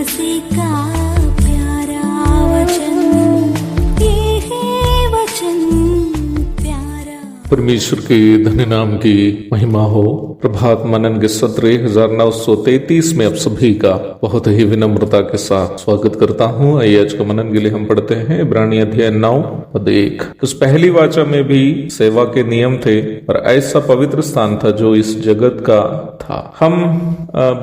तुलसी का प्यारा वचन, ये है वचन प्यारा। परमेश्वर के धन्य नाम की महिमा हो। प्रभात मनन के सत्र 1933 में आप सभी का बहुत ही विनम्रता के साथ स्वागत करता हूँ। आइए आज का मनन के लिए हम पढ़ते हैं इब्रानी अध्याय 9 पद 1। उस पहली वाचा में भी सेवा के नियम थे और ऐसा पवित्र स्थान था जो इस जगत का था। हम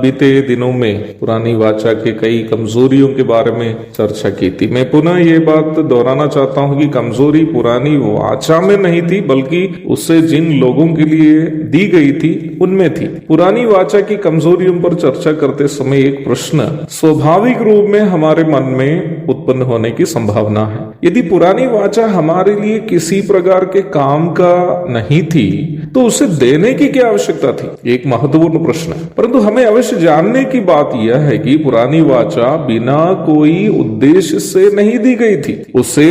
बीते दिनों में पुरानी वाचा के कई कमजोरियों के बारे में चर्चा की थी। मैं पुनः ये बात दोहराना चाहता हूँ कि कमजोरी पुरानी वाचा में नहीं थी, बल्कि उससे जिन लोगों के लिए दी गई थी उनमें थी। पुरानी वाचा की कमजोरियों पर चर्चा करते समय एक प्रश्न स्वाभाविक रूप में हमारे मन में उत्पन्न होने की संभावना है। यदि पुरानी वाचा हमारे लिए किसी प्रकार के काम का नहीं थी तो उसे देने की क्या आवश्यकता थी? एक महत्वपूर्ण प्रश्न है। परंतु हमें अवश्य जानने की बात यह है कि पुरानी वाचा बिना कोई उद्देश्य से नहीं दी गई थी, उसे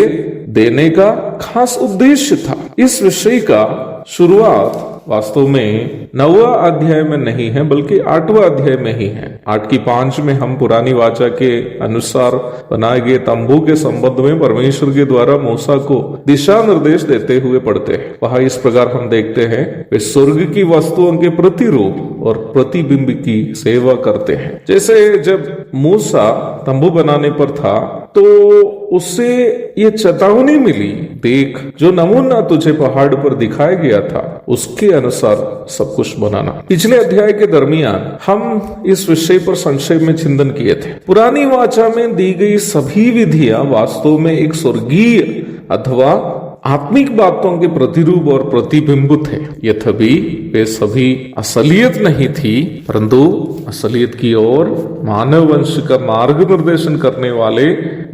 देने का खास उद्देश्य था। इस विषय का शुरुआत वास्तव में 9वां अध्याय में नहीं है, बल्कि 8वां अध्याय में ही है। 8:5 में हम पुरानी वाचा के अनुसार बनाए गए तंबू के संबंध में परमेश्वर के द्वारा मूसा को दिशा निर्देश देते हुए पढ़ते हैं। वहां इस प्रकार हम देखते हैं, वे स्वर्ग की वस्तुओं के प्रतिरूप और प्रतिबिंब की सेवा करते हैं। जैसे जब मूसा तंबू बनाने पर था तो उससे ये चेतावनी मिली, देख जो नमूना तुझे पहाड़ पर दिखाया गया था उसके अनुसार सब कुछ बनाना। पिछले अध्याय के दरमियान हम इस विषय पर संक्षेप में चिंतन किए थे। पुरानी वाचा में दी गई सभी विधियां वास्तव में एक स्वर्गीय अथवा आत्मिक बातों के प्रतिरूप और प्रतिबिंब थे। यद्यपि वे सभी असलियत नहीं थी, परंतु असलियत की ओर मानव वंश का मार्ग निर्देशन करने वाले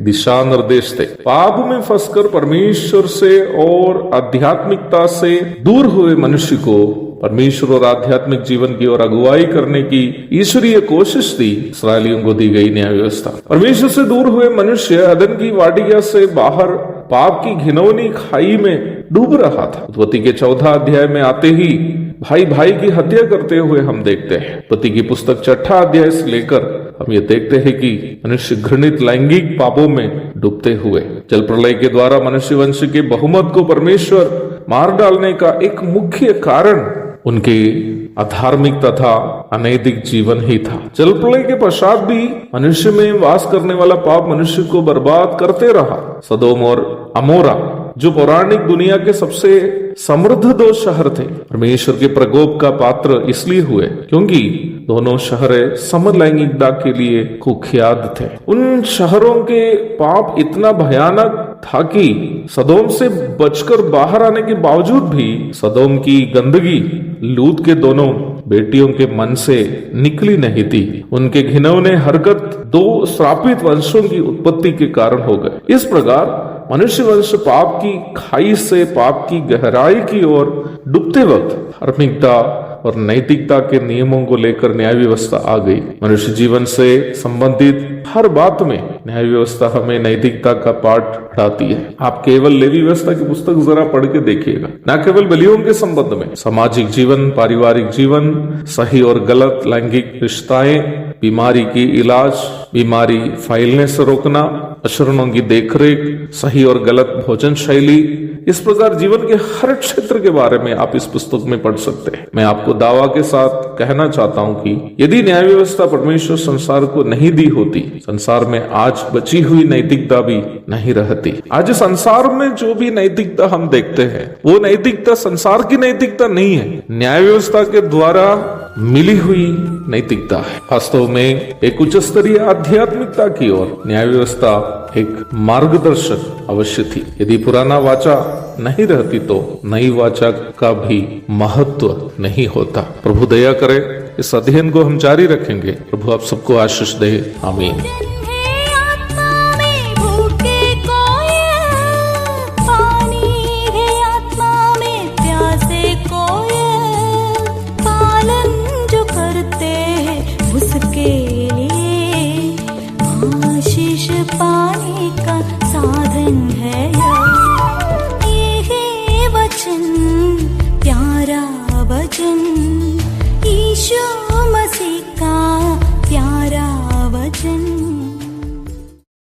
दिशा निर्देश थे। पाप में फंसकर परमेश्वर से और आध्यात्मिकता से दूर हुए मनुष्य को परमेश्वर और आध्यात्मिक जीवन की ओर अगुवाई करने की ईश्वरीय कोशिश थी इस्राएलियों को दी गई न्याय व्यवस्था। परमेश्वर से दूर हुए मनुष्य अदन की वाटिका से बाहर पाप की घिनौनी खाई में डूब रहा था। उत्पत्ति के 14 अध्याय में आते ही भाई भाई की हत्या करते हुए हम देखते हैं। उत्पत्ति की पुस्तक 6 अध्याय से लेकर हम ये देखते हैं कि मनुष्य घृणित लैंगिक पापों में डूबते हुए जल प्रलय के द्वारा मनुष्य वंश के बहुमत को परमेश्वर मार डालने का एक मुख्य कारण उनके अधार्मिक तथा अनैतिक जीवन ही था। जल प्रलय के पश्चात भी मनुष्य में वास करने वाला पाप मनुष्य को बर्बाद करते रहा। सदोम और अमोरा जो पौराणिक दुनिया के सबसे समृद्ध 2 शहर थे, परमेश्वर के प्रकोप का पात्र इसलिए हुए क्योंकि दोनों शहर समलैंगिकता के लिए कुख्यात थे। उन शहरों के पाप इतना भयानक था कि सदोम से बचकर बाहर आने के बावजूद भी सदोम की गंदगी लूत के दोनों बेटियों के मन से निकली नहीं थी। उनके घिनौने हरकत 2 श्रापित वंशों की उत्पत्ति के कारण हो गए। इस प्रकार मनुष्य वंश पाप की खाई से पाप की गहराई की ओर डूबते वक्त धार्मिकता और नैतिकता के नियमों को लेकर न्याय व्यवस्था आ गई। मनुष्य जीवन से संबंधित हर बात में न्याय व्यवस्था हमें नैतिकता का पाठ पढ़ाती है। आप केवल लेवी व्यवस्था की पुस्तक जरा पढ़ के देखिएगा। न केवल बलियों के संबंध में, सामाजिक जीवन, पारिवारिक जीवन, सही और गलत लैंगिक रिश्ताएं, बीमारी की इलाज, बीमारी फैलने से रोकना, अशरणों की देखरेख, सही और गलत भोजन शैली, इस प्रकार जीवन के हर क्षेत्र के बारे में आप इस पुस्तक में पढ़ सकते हैं। मैं आपको दावा के साथ कहना चाहता हूं कि यदि न्याय व्यवस्था परमेश्वर संसार को नहीं दी होती, संसार में आज बची हुई नैतिकता भी नहीं रहती। आज संसार में जो भी नैतिकता हम देखते हैं वो नैतिकता संसार की नैतिकता नहीं है, न्याय व्यवस्था के द्वारा मिली हुई नैतिकता है। वास्तव में एक उच्च स्तरीय आध्यात्मिकता की ओर न्याय व्यवस्था एक मार्गदर्शक अवश्य थी। यदि पुराना वाचा नहीं रहती तो नई वाचा का भी महत्व नहीं होता। प्रभु दया करे, इस अध्ययन को हम जारी रखेंगे। प्रभु आप सबको आशीष दे। आमीन। पाने का साधन है ये है वचन, प्यारा वचन ईश्वर।